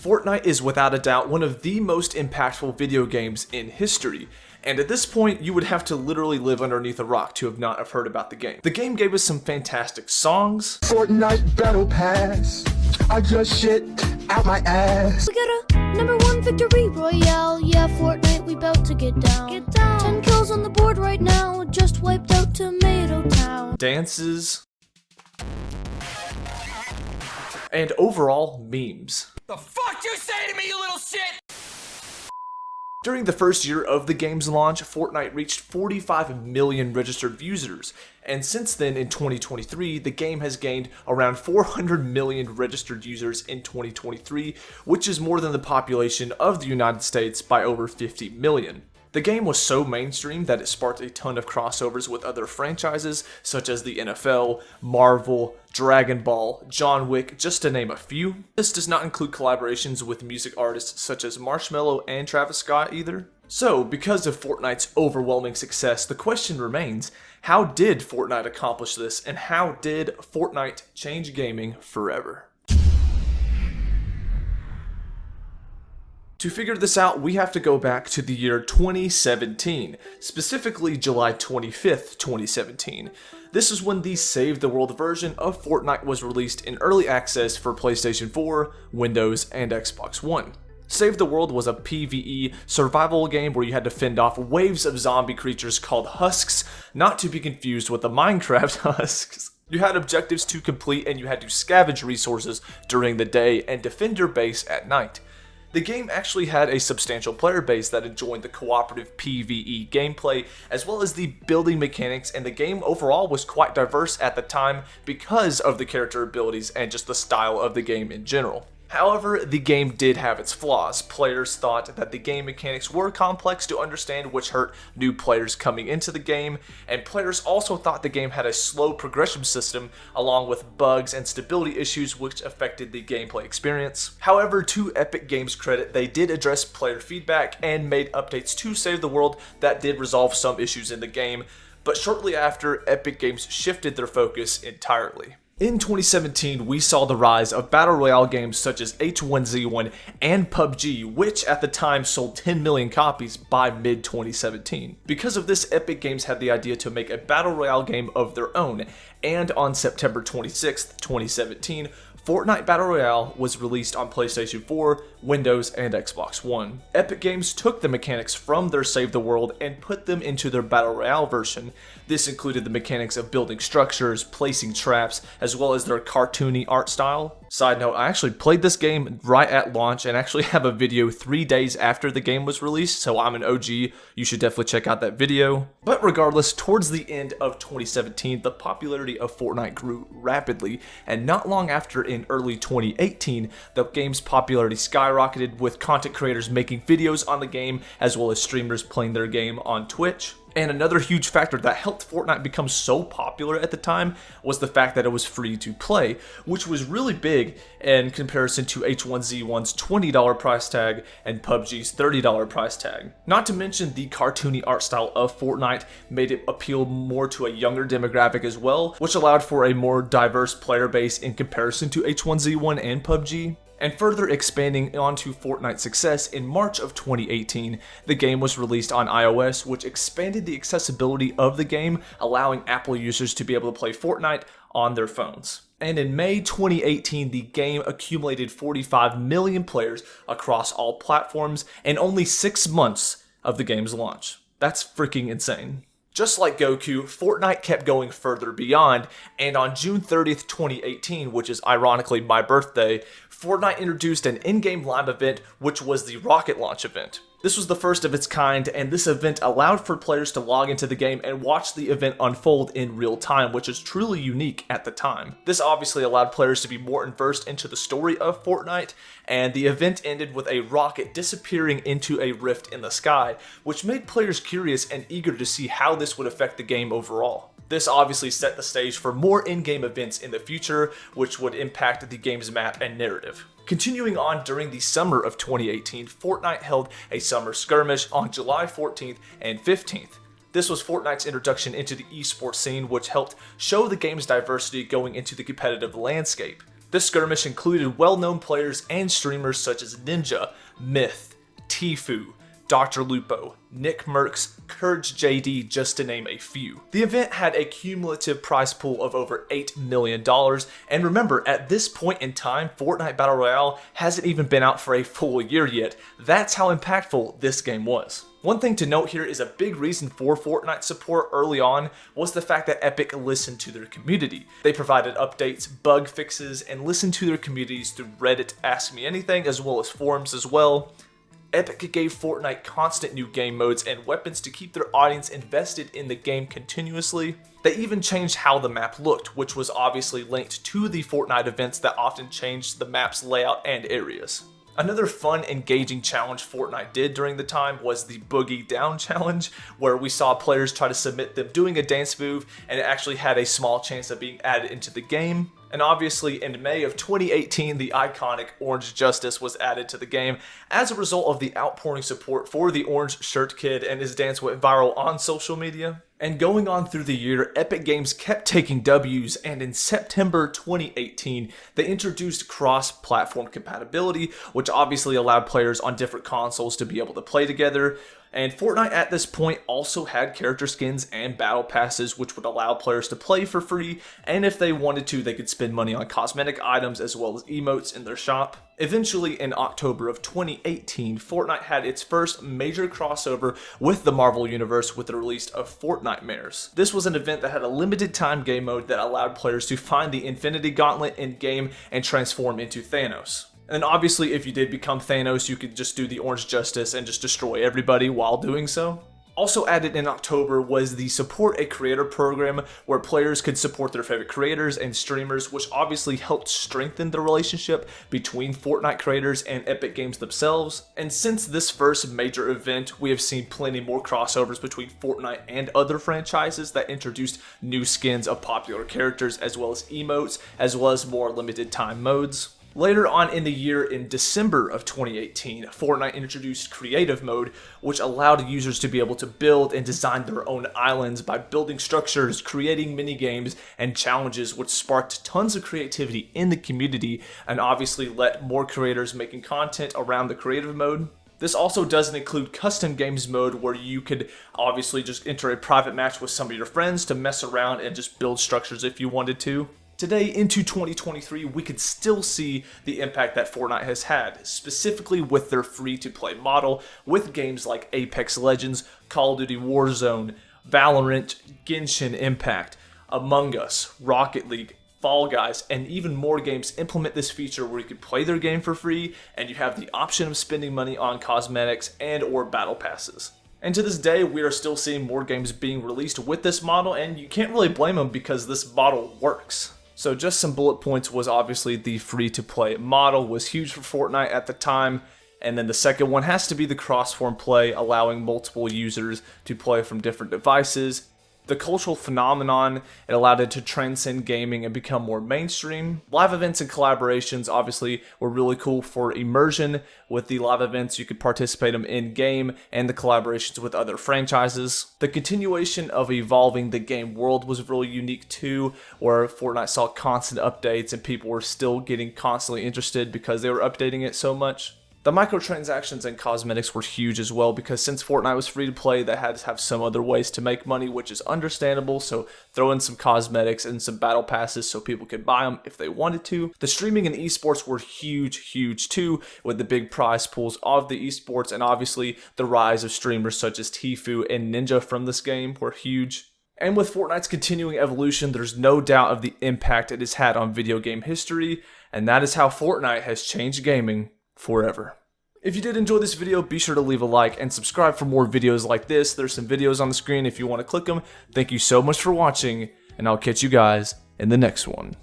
Fortnite is without a doubt one of the most impactful video games in history, and at this point you would have to literally live underneath a rock to not have heard about the game. The game gave us some fantastic songs, Fortnite Battle Pass, I just shit out my ass. We got a #1 victory royale, yeah, Fortnite, we bout to get down. 10 kills on the board right now, just wiped out Tomato Town. dances, and overall memes. The fuck you say to me, you little shit? During the first year of the game's launch, Fortnite reached 45 million registered users, and since then in 2023, the game has gained around 400 million registered users in 2023, which is more than the population of the United States by over 50 million. The game was so mainstream that it sparked a ton of crossovers with other franchises such as the NFL, Marvel, Dragon Ball, John Wick, just to name a few. This does not include collaborations with music artists such as Marshmello and Travis Scott either. So, because of Fortnite's overwhelming success, the question remains, how did Fortnite accomplish this, and how did Fortnite change gaming forever? To figure this out, we have to go back to the year 2017, specifically July 25th, 2017. This is when the Save the World version of Fortnite was released in early access for PlayStation 4, Windows, and Xbox One. Save the World was a PvE survival game where you had to fend off waves of zombie creatures called husks, not to be confused with the Minecraft husks. You had objectives to complete and you had to scavenge resources during the day and defend your base at night. The game actually had a substantial player base that enjoyed the cooperative PvE gameplay, as well as the building mechanics, and the game overall was quite diverse at the time because of the character abilities and just the style of the game in general. However, the game did have its flaws. Players thought that the game mechanics were complex to understand, which hurt new players coming into the game, and players also thought the game had a slow progression system along with bugs and stability issues which affected the gameplay experience. However, to Epic Games' credit, they did address player feedback and made updates to Save the World that did resolve some issues in the game, but shortly after, Epic Games shifted their focus entirely. In 2017, we saw the rise of Battle Royale games such as H1Z1 and PUBG, which at the time sold 10 million copies by mid-2017. Because of this, Epic Games had the idea to make a Battle Royale game of their own, and on September 26, 2017, Fortnite Battle Royale was released on PlayStation 4, Windows, and Xbox One. Epic Games took the mechanics from their Save the World and put them into their Battle Royale version. This included the mechanics of building structures, placing traps, as well as their cartoony art style. Side note, I actually played this game right at launch and actually have a video 3 days after the game was released, so I'm an OG, you should definitely check out that video. But regardless, towards the end of 2017, the popularity of Fortnite grew rapidly, and not long after, in early 2018, the game's popularity skyrocketed with content creators making videos on the game, as well as streamers playing their game on Twitch. And another huge factor that helped Fortnite become so popular at the time was the fact that it was free to play, which was really big in comparison to H1Z1's $20 price tag and PUBG's $30 price tag. Not to mention the cartoony art style of Fortnite made it appeal more to a younger demographic as well, which allowed for a more diverse player base in comparison to H1Z1 and PUBG. And further expanding onto Fortnite's success, in March of 2018, the game was released on iOS, which expanded the accessibility of the game, allowing Apple users to be able to play Fortnite on their phones. And in May 2018, the game accumulated 45 million players across all platforms in only 6 months of the game's launch. That's freaking insane. Just like Goku, Fortnite kept going further beyond, and on June 30th, 2018, which is ironically my birthday, Fortnite introduced an in-game live event, which was the rocket launch event. This was the first of its kind, and this event allowed for players to log into the game and watch the event unfold in real time, which is truly unique at the time. This obviously allowed players to be more immersed into the story of Fortnite, and the event ended with a rocket disappearing into a rift in the sky, which made players curious and eager to see how this would affect the game overall. This obviously set the stage for more in-game events in the future, which would impact the game's map and narrative. Continuing on, during the summer of 2018, Fortnite held a summer skirmish on July 14th and 15th. This was Fortnite's introduction into the esports scene, which helped show the game's diversity going into the competitive landscape. This skirmish included well-known players and streamers such as Ninja, Myth, Tfue, Dr. Lupo, Nick Merckx, Courage JD, just to name a few. The event had a cumulative prize pool of over $8 million, and remember, at this point in time, Fortnite Battle Royale hasn't even been out for a full year yet. That's how impactful this game was. One thing to note here is a big reason for Fortnite support early on was the fact that Epic listened to their community. They provided updates, bug fixes, and listened to their communities through Reddit, Ask Me Anything, as well as forums as well. Epic gave Fortnite constant new game modes and weapons to keep their audience invested in the game continuously. They even changed how the map looked, which was obviously linked to the Fortnite events that often changed the map's layout and areas. Another fun, engaging challenge Fortnite did during the time was the Boogie Down Challenge, where we saw players try to submit them doing a dance move, and it actually had a small chance of being added into the game. And obviously, in May of 2018, the iconic Orange Justice was added to the game as a result of the outpouring support for the Orange Shirt Kid, and his dance went viral on social media. And going on through the year, Epic Games kept taking W's, and in September 2018, they introduced cross-platform compatibility, which obviously allowed players on different consoles to be able to play together. And Fortnite at this point also had character skins and battle passes, which would allow players to play for free, and if they wanted to, they could spend money on cosmetic items as well as emotes in their shop. Eventually, in October of 2018, Fortnite had its first major crossover with the Marvel Universe with the release of Fortnitemares. This was an event that had a limited time game mode that allowed players to find the Infinity Gauntlet in game and transform into Thanos. And obviously, if you did become Thanos, you could just do the Orange Justice and just destroy everybody while doing so. Also added in October was the Support a Creator program, where players could support their favorite creators and streamers, which obviously helped strengthen the relationship between Fortnite creators and Epic Games themselves. And since this first major event, we have seen plenty more crossovers between Fortnite and other franchises that introduced new skins of popular characters, as well as emotes, as well as more limited time modes. Later on in the year, in December of 2018, Fortnite introduced Creative Mode, which allowed users to be able to build and design their own islands by building structures, creating mini-games, and challenges, which sparked tons of creativity in the community and obviously let more creators making content around the Creative Mode. This also doesn't include custom games mode, where you could obviously just enter a private match with some of your friends to mess around and just build structures if you wanted to. Today, into 2023, we could still see the impact that Fortnite has had, specifically with their free-to-play model, with games like Apex Legends, Call of Duty Warzone, Valorant, Genshin Impact, Among Us, Rocket League, Fall Guys, and even more games implement this feature where you can play their game for free, and you have the option of spending money on cosmetics and or battle passes. And to this day, we are still seeing more games being released with this model, and you can't really blame them because this model works. So just some bullet points was obviously the free-to-play model was huge for Fortnite at the time, and then the second one has to be the cross-platform play, allowing multiple users to play from different devices. The cultural phenomenon, it allowed it to transcend gaming and become more mainstream. Live events and collaborations obviously were really cool for immersion. With the live events, you could participate them in-game, and the collaborations with other franchises. The continuation of evolving the game world was really unique too, where Fortnite saw constant updates and people were still getting constantly interested because they were updating it so much. The microtransactions and cosmetics were huge as well, because since Fortnite was free to play, they had to have some other ways to make money, which is understandable, so throw in some cosmetics and some battle passes so people could buy them if they wanted to. The streaming and esports were huge too, with the big prize pools of the esports, and obviously the rise of streamers such as Tfue and Ninja from this game were huge. And with Fortnite's continuing evolution, there's no doubt of the impact it has had on video game history, and that is how Fortnite has changed gaming forever. If you did enjoy this video, be sure to leave a like and subscribe for more videos like this. There's some videos on the screen if you want to click them. Thank you so much for watching, and I'll catch you guys in the next one.